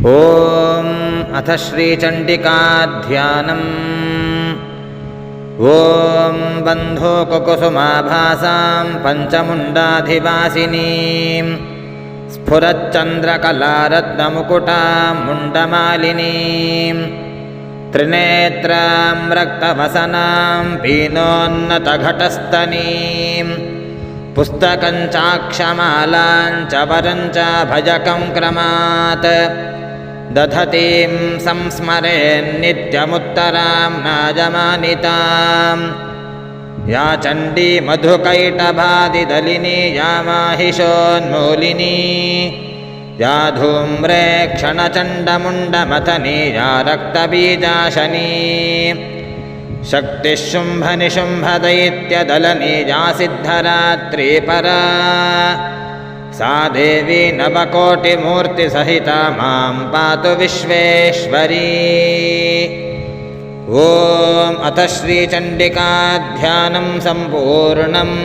ॐ अथ श्रीचण्डिकाध्यानम्। ॐ बन्धुकुकुसुमाभासां पञ्चमुण्डाधिवासिनीं स्फुरच्चन्द्रकलारत्नमुकुटां मुण्डमालिनीं त्रिनेत्रां रक्तवसनां पीनोन्नतघटस्तनीं पुस्तकं चाक्षमालां च वरं च भजकं क्रमात् दधतीं संस्मरेन्नित्यमुत्तरां नाजमानितां या चण्डी मधुकैटभादिदलिनी या माहिषोन्मूलिनी या धूम्रेक्षणचण्डमुण्डमथनी या रक्तबीजाशनी शक्तिः शुम्भनिशुम्भदैत्यदलनी या सिद्धरात्रिपरा सा देवी नवकोटिमूर्तिसहिता मां पातु विश्वेश्वरी। ॐ अथ श्रीचण्डिकाध्यानं सम्पूर्णम्।